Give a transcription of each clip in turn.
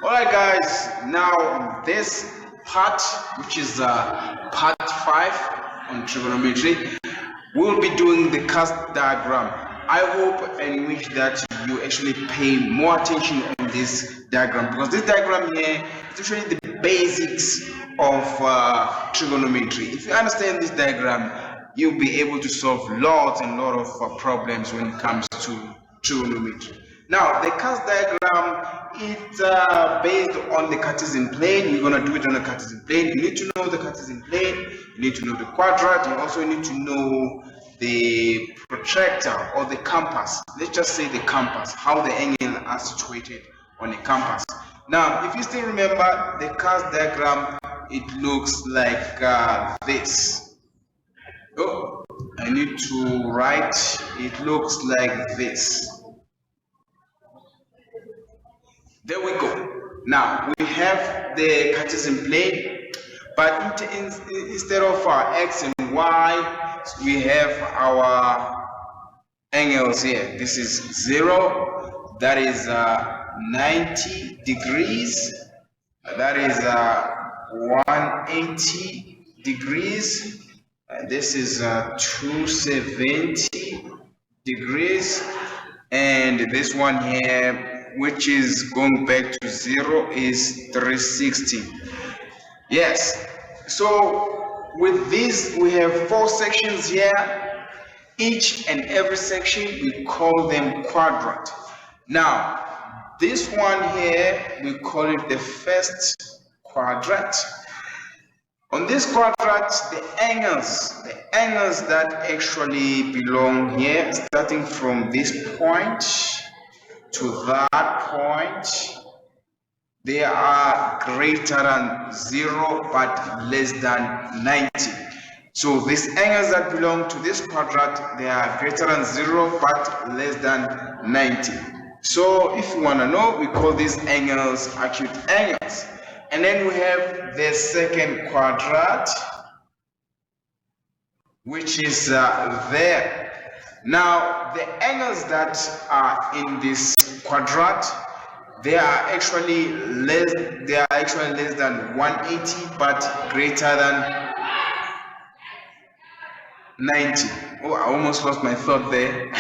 Alright guys, now this part, which is part 5 on trigonometry, we'll be doing the cast diagram. I hope and wish that you actually pay more attention on this diagram, because this diagram here is actually the basics of trigonometry. If you understand this diagram, you'll be able to solve lots and lots of problems when it comes to trigonometry. Now, the cast diagram, it's based on the Cartesian plane. We're going to do it on the Cartesian plane. You need to know the Cartesian plane. You need to know the quadrant. You also need to know the protractor or the compass. Let's just say the compass, how the angle are situated on the compass. Now, if you still remember the cast diagram, it looks like this. Oh, I need to write. It looks like this. There we go. Now we have the Cartesian plane, but instead of our x and y, we have our angles here. This is 0, that is 90 degrees, that is 180 degrees, and this is 270 degrees, and this one here, which is going back to 0, is 360. Yes, so with this we have 4 sections here. Each and every section we call them quadrant. Now this one here, we call it the first quadrant. On this quadrant, the angles that actually belong here, starting from this point to that point, they are greater than 0 but less than 90. So these angles that belong to this quadrant, they are greater than 0 but less than 90. So if you want to know, we call these angles acute angles. And then we have the second quadrant, which is there. Now the angles that are in this quadrant, they are actually less than 180 but greater than 90. Oh, I almost lost my thought there.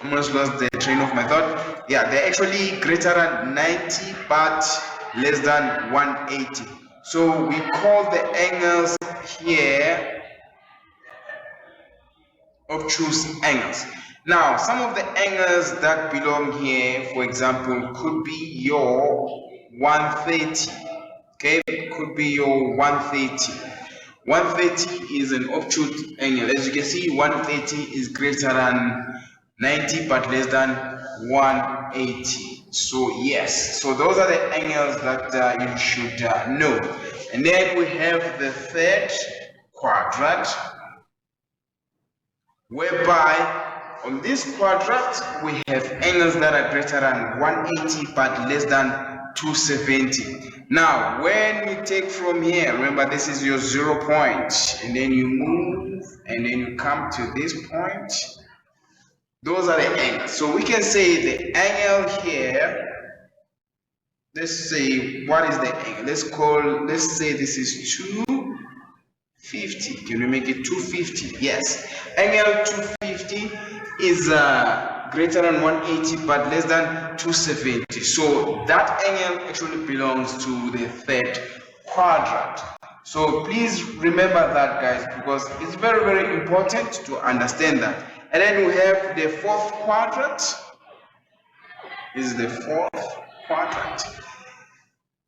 Almost lost the train of my thought. Yeah, they're actually greater than 90 but less than 180. So we call the angles here obtuse angles. Now, some of the angles that belong here, for example, could be your 130. Okay, could be your 130. 130 is an obtuse angle. As you can see, 130 is greater than 90 but less than 180. So yes, so those are the angles that you should know. And then we have the third quadrant, whereby on this quadrant we have angles that are greater than 180 but less than 270. Now when you take from here, remember this is your 0 point, and then you move and then you come to this point. Those are the angles. So we can say the angle here, let's say, what is the angle? Let's say this is 250. Can we make it 250? Yes. Angle 250 is greater than 180 but less than 270. So that angle actually belongs to the third quadrant. So please remember that, guys, because it's very, very important to understand that. And then we have the fourth quadrant. This is the fourth quadrant,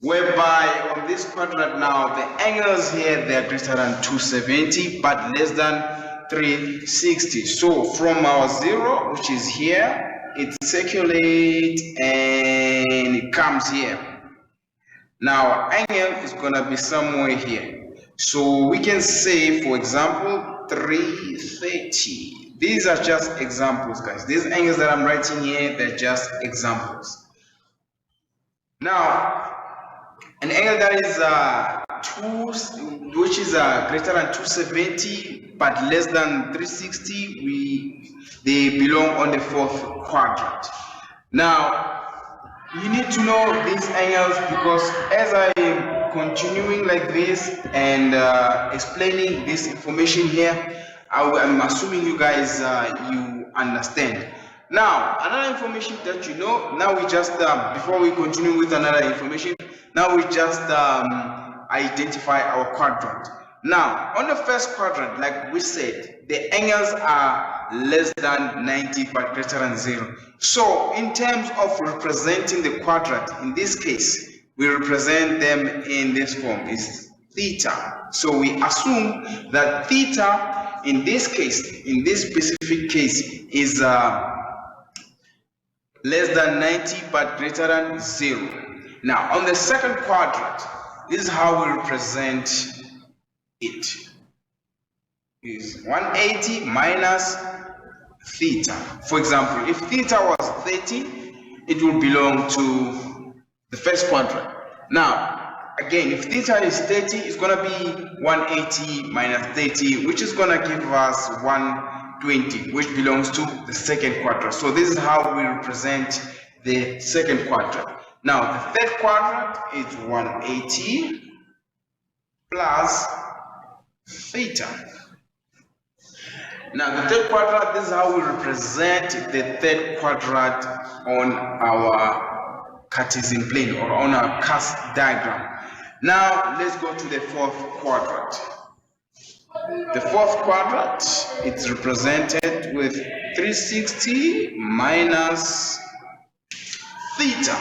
whereby on this quadrant now the angles here, they are greater than 270 but less than 360. So from our 0, which is here, it circulates and it comes here. Now angle is going to be somewhere here. So we can say, for example, 330. These are just examples, guys. These angles that I'm writing here, they're just examples. Now, an angle that is which is greater than 270 but less than 360, they belong on the fourth quadrant. Now, You need to know these angles, because as I am continuing like this and explaining this information here, I'm assuming you guys you understand. Now, another information that you know, now we just before we continue with another information, now we just identify our quadrant. Now, on the first quadrant, like we said, the angles are less than 90 but greater than 0. So, in terms of representing the quadrant, in this case, we represent them in this form, is theta. So, we assume that theta, in this case, in this specific case, is less than 90 but greater than 0. Now, on the second quadrant, this is how we represent it. Is 180 minus theta. For example, if theta was 30, it will belong to the first quadrant. Now, again, if theta is 30, it's going to be 180 minus 30, which is going to give us 120, which belongs to the second quadrant. So this is how we represent the second quadrant. Now, the third quadrant is 180 plus theta. Now, the third quadrant, this is how we represent the third quadrant on our Cartesian plane or on our cast diagram. Now, let's go to the fourth quadrant. The fourth quadrant, it's represented with 360 minus theta.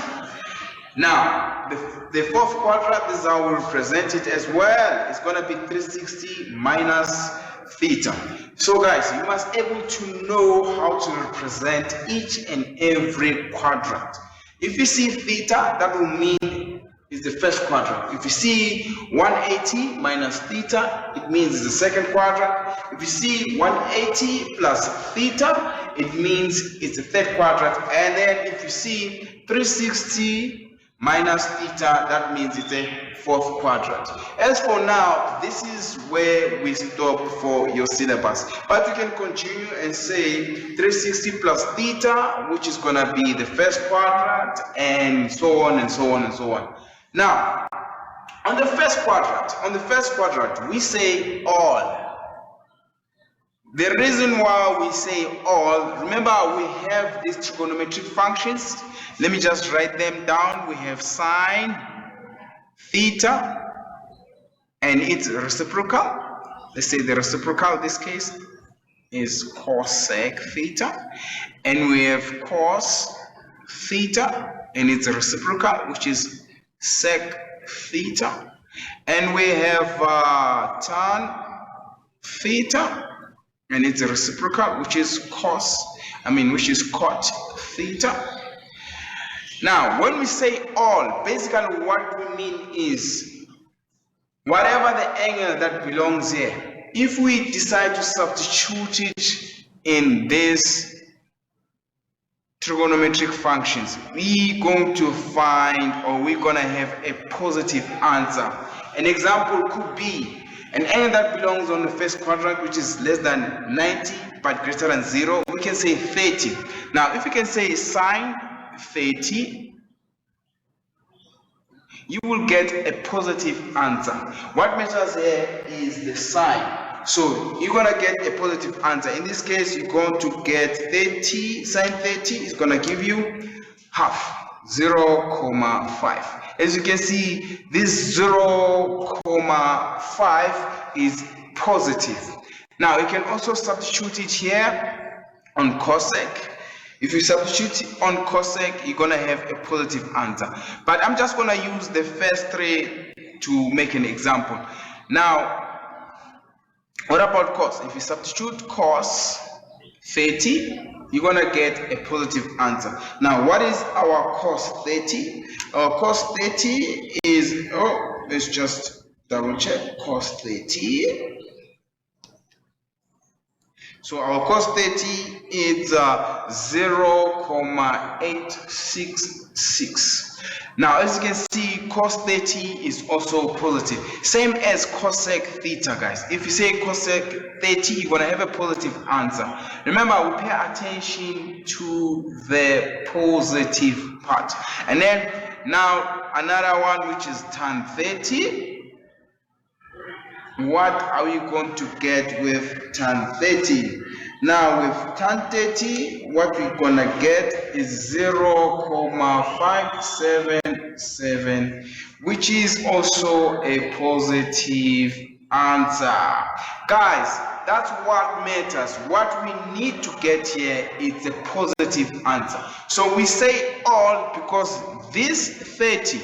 Now, the fourth quadrant, this is how we represent it as well. It's going to be 360 minus theta. So guys, you must be able to know how to represent each and every quadrant. If you see theta, that will mean is the first quadrant. If you see 180 minus theta, it means it's the second quadrant. If you see 180 plus theta, it means it's the third quadrant. And then if you see 360 minus theta, that means it's a fourth quadrant. As for now, this is where we stop for your syllabus, but you can continue and say 360 plus theta, which is going to be the first quadrant, and so on and so on and so on. Now, on the first quadrant, we say all. The reason why we say all, remember we have these trigonometric functions. Let me just write them down. We have sine, theta, and its reciprocal. Let's say the reciprocal in this case is cosec theta. And we have cos theta and its reciprocal, which is sec theta. And we have tan theta and its reciprocal, which is cot theta. Now, when we say all, basically what we mean is whatever the angle that belongs here, if we decide to substitute it in this trigonometric functions, we're going to find, or we're going to have a positive answer. An example could be an angle that belongs on the first quadrant, which is less than 90 but greater than 0. We can say 30. Now, if we can say sine 30, you will get a positive answer. What matters here is the sign. So you're going to get a positive answer. In this case, you're going to get 30, sine 30 is going to give you half, 0.5. As you can see, this 0.5 is positive. Now, you can also substitute it here on cosec. If you substitute on cosec, you're going to have a positive answer. But I'm just going to use the first three to make an example. Now, what about cos? If you substitute cos 30, you're going to get a positive answer. Now, what is our cos 30? Our cos 30 is, let's just double check, cos 30. So our cos 30 is 0.866. Now, as you can see, cos 30 is also positive. Same as cosec theta, guys. If you say cosec 30, you're going to have a positive answer. Remember, we pay attention to the positive part. And then, now, another one, which is tan 30. What are we going to get with tan 30? Now with tan 30, what we're gonna get is 0.577, which is also a positive answer. Guys, that's what matters. What we need to get here is a positive answer. So we say all because this 30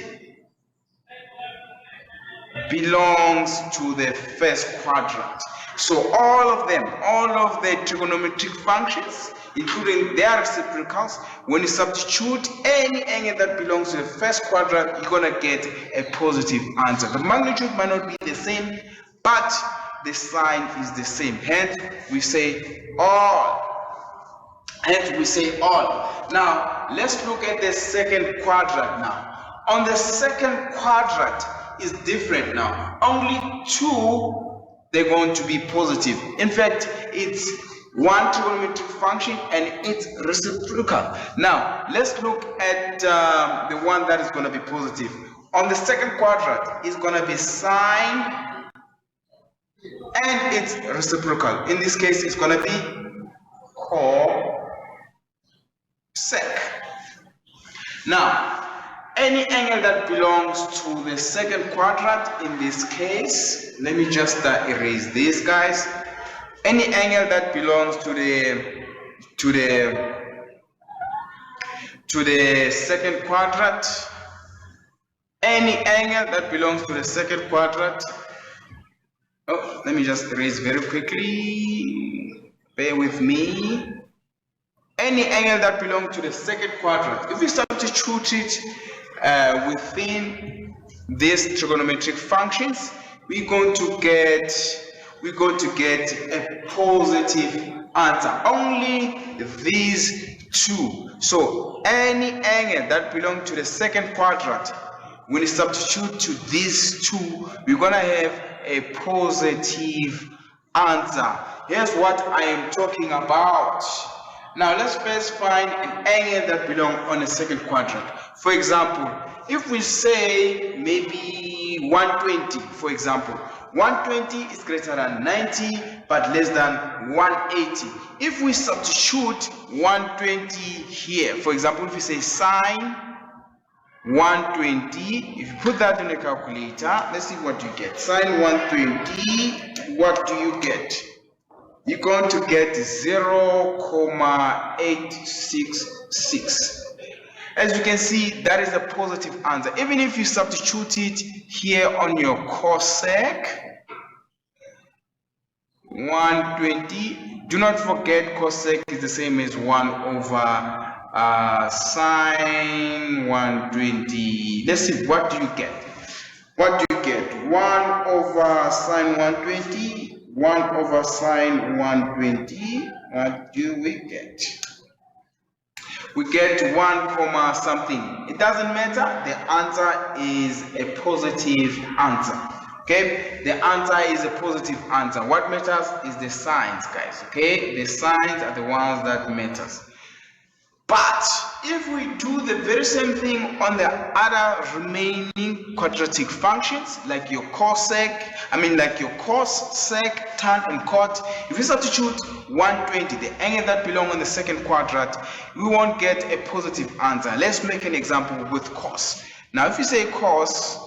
belongs to the first quadrant. So all of them, all of the trigonometric functions, including their reciprocals, when you substitute any angle that belongs to the first quadrant, you're going to get a positive answer. The magnitude might not be the same, but the sign is the same. Hence, we say all. Hence, we say all. Now, let's look at the second quadrant now. On the second quadrant, is different now. Only two, they're going to be positive. In fact, it's one trigonometric function and it's reciprocal. Now, let's look at the one that is going to be positive. On the second quadrant, it's going to be sine and it's reciprocal. In this case, it's going to be cosec. Now, any angle that belongs to the second quadrant, in this case, let me just erase this, guys. Any angle that belongs to the second quadrant, any angle that belongs to the second quadrant. Oh, let me just erase very quickly. Bear with me. Any angle that belongs to the second quadrant, if we substitute it within these trigonometric functions, we're going to get a positive answer. Only these two. So any angle that belongs to the second quadrant, when you substitute to these two, we're gonna have a positive answer. Here's what I am talking about. Now let's first find an angle that belongs on the second quadrant. For example, if we say maybe 120, for example, 120 is greater than 90 but less than 180. If we substitute 120 here, for example, if we say sine 120, if you put that in a calculator, let's see what you get. Sine 120, what do you get? You're going to get 0.866. As you can see, that is a positive answer. Even if you substitute it here on your cosec 120, do not forget cosec is the same as 1 over sine 120. Let's see, what do you get? What do you get? 1 over sine 120. 1 over sine 120, what do we get? We get 1 comma something. It doesn't matter, the answer is a positive answer. Okay, the answer is a positive answer. What matters is the signs, guys. Okay, the signs are the ones that matters. But if we do the very same thing on the other remaining quadratic functions, like your cosec, like your cos, sec, tan, and cot, if we substitute 120, the angle that belongs on the second quadrant, we won't get a positive answer. Let's make an example with cos. Now, if you say cos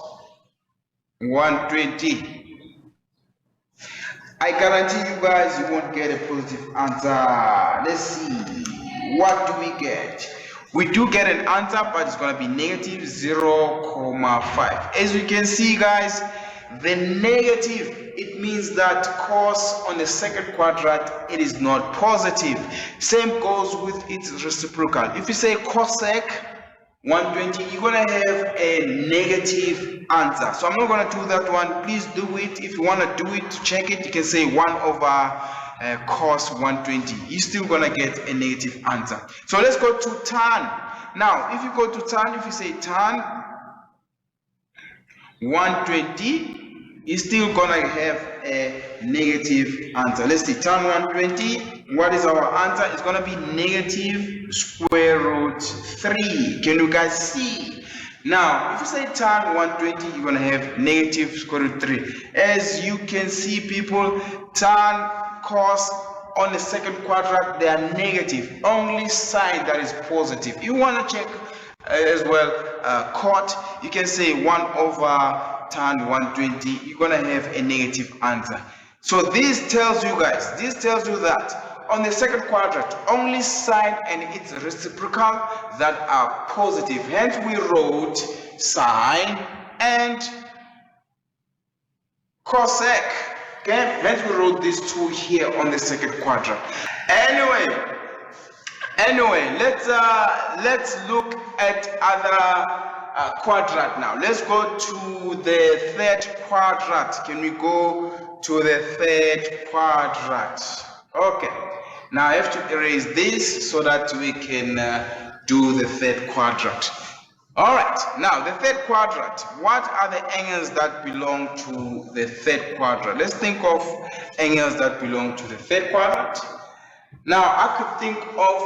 120, I guarantee you guys you won't get a positive answer. Let's see. What do we get? We do get an answer, but it's going to be negative 0.5. As you can see, guys, the negative, it means that cos on the second quadrant, it is not positive. Same goes with its reciprocal. If you say cosec 120, you're going to have a negative answer. So I'm not going to do that one. Please do it. If you want to do it, to check it, you can say 1 over cos 120. You're still going to get a negative answer. So let's go to tan. Now, if you go to tan, if you say tan 120 is still gonna have a negative answer. Let's see, tan 120, what is our answer? It's gonna be negative square root 3. Can you guys see? Now, if you say tan 120, you're gonna have negative square root 3. As you can see, people, tan, cos on the second quadrant, they are negative. Only side that is positive. You wanna check as well cot, you can say 1 over tan 120, you're gonna have a negative answer. So this tells you guys, that on the second quadrant, only sine and its reciprocal that are positive. Hence we wrote sine and cosec. Okay, hence we wrote these two here on the second quadrant. Anyway, let's look at other quadrant now. Let's go to the third quadrant. Can we go to the third quadrant? Okay. Now I have to erase this so that we can do the third quadrant. All right. Now the third quadrant. What are the angles that belong to the third quadrant? Let's think of angles that belong to the third quadrant. Now I could think of,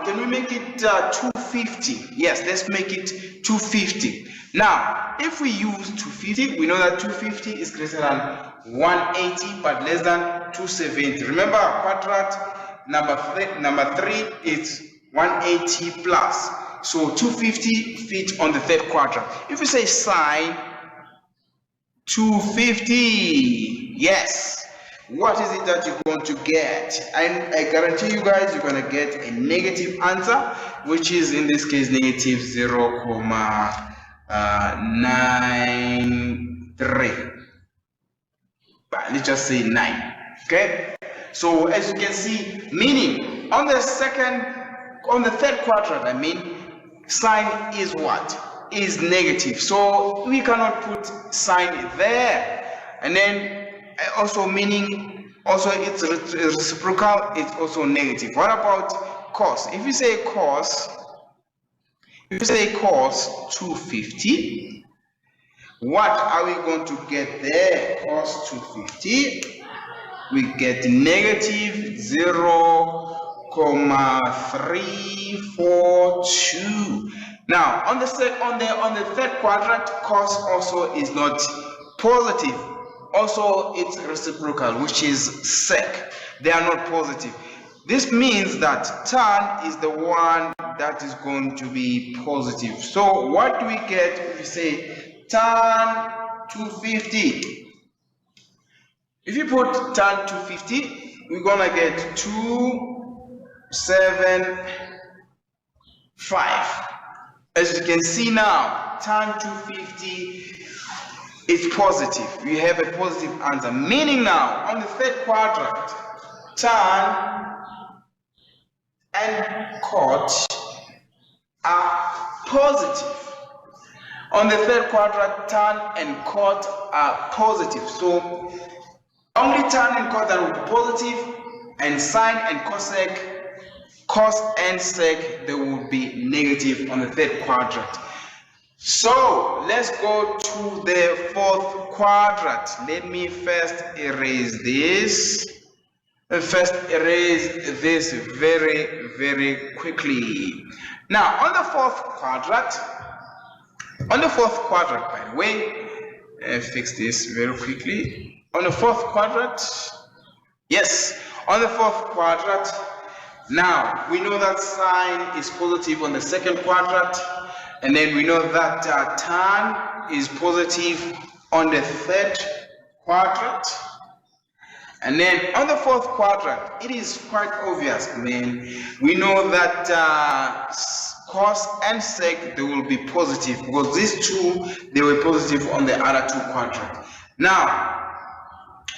can we make it 250? Yes, let's make it 250. Now, if we use 250, we know that 250 is greater than 180 but less than 270. Remember our quadrant number 3 is 180 plus. So 250 feet on the third quadrant. If we say sine 250, yes. What is it that you're going to get? And I guarantee you guys you're going to get a negative answer, which is in this case negative 0.93. But let's just say 9. Okay? So as you can see, meaning on the third quadrant, I mean, sine is what? Is negative. So we cannot put sine there. And then also meaning also it's reciprocal, it's also negative. What about cos? If you say cos 250, what are we going to get there? Cos 250, we get negative 0.342. Now on the third quadrant, cos also is not positive. Also, it's reciprocal, which is sec. They are not positive. This means that tan is the one that is going to be positive. So what do we get if we say tan 250? If you put tan 250, we're gonna get 275. As you can see now, tan 250 is positive. We have a positive answer. Meaning now, on the third quadrant, tan and cot are positive. On the third quadrant, tan and cot are positive. So only tan and cot are positive, and sine and cosec, cos and sec, they will be negative on the third quadrant. So let's go to the fourth quadrant. Let me first erase this. Very quickly. Now on the fourth quadrant, by the way, fix this very quickly. On the fourth quadrant, yes, on the fourth quadrant, now we know that sine is positive on the second quadrant. And then we know that tan is positive on the third quadrant. And then on the fourth quadrant, it is quite obvious, man. We know that cos and sec, they will be positive because these two, they were positive on the other two quadrants. Now,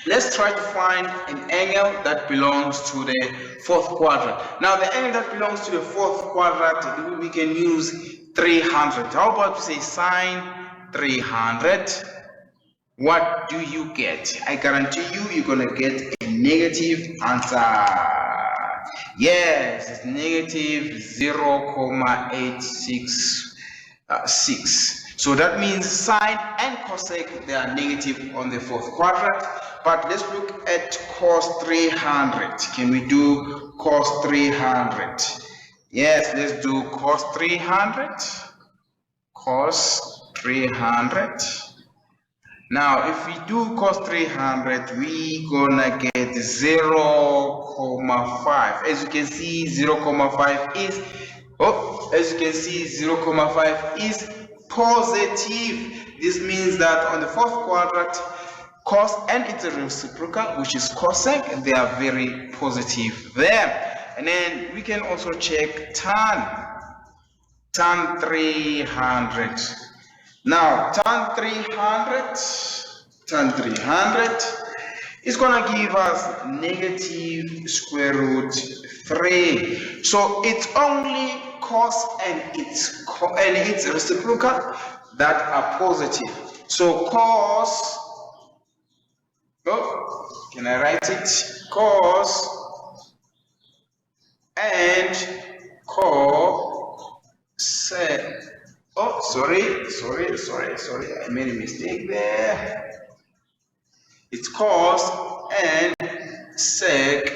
let's try to find an angle that belongs to the fourth quadrant. Now, the angle that belongs to the fourth quadrant, we can use 300. How about we say sine 300? What do you get? I guarantee you're gonna get a negative answer. Yes, it's negative 0.866. So that means sine and cosec, they are negative on the fourth quadrant. But let's look at cos 300. Can we do cos 300? Yes, let's do cos 300. Cos 300. Now, if we do cos 300, we gonna get 0,5. As you can see, 0,5 is, as you can see, 0,5 is positive. This means that on the fourth quadrant, cos and its reciprocal, which is cosec, they are very positive there. And then we can also check tan 300. Now tan 300 is gonna give us negative square root 3. So it's only cos and its reciprocal that are positive. So cos, can I write it? Cos and cosec. Oh, sorry, I made a mistake there. It's cos and sec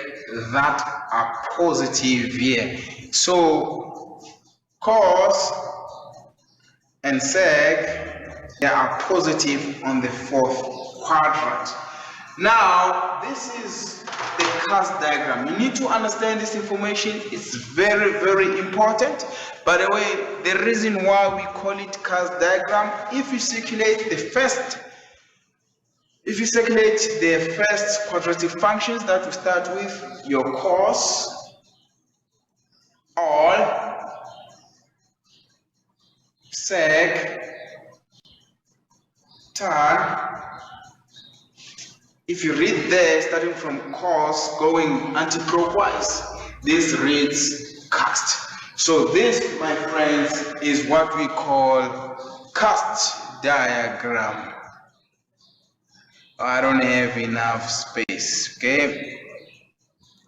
that are positive here. So cos and sec, they are positive on the fourth quadrant. Now, this is the cast diagram. You need to understand this information. It's very, very important. By the way, the reason why we call it cast diagram, if you circulate the first quadratic functions that we start with, your cos, all, sec, tan. If you read there, starting from cos going anti-clockwise, this reads cast. So this, my friends, is what we call cast diagram. I don't have enough space, okay?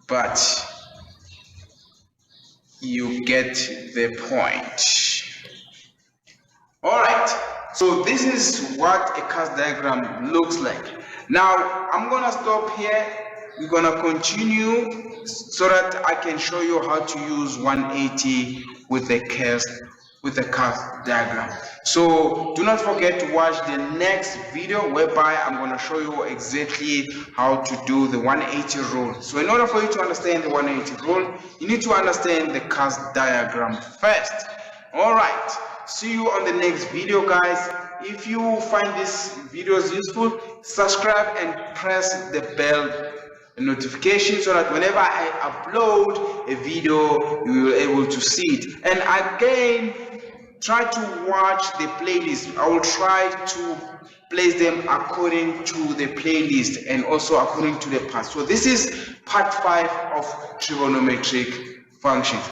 But you get the point. All right, so this is what a cast diagram looks like. Now, I'm gonna stop here. We're gonna continue so that I can show you how to use 180 with the cast diagram. So do not forget to watch the next video whereby I'm gonna show you exactly how to do the 180 rule. So in order for you to understand the 180 rule, you need to understand the cast diagram first. All right. See you on the next video, guys. If you find this videos useful, subscribe and press the bell notification so that whenever I upload a video, you will be able to see it. And again, try to watch the playlist. I will try to place them according to the playlist and also according to the part. So this is part 5 of trigonometric functions.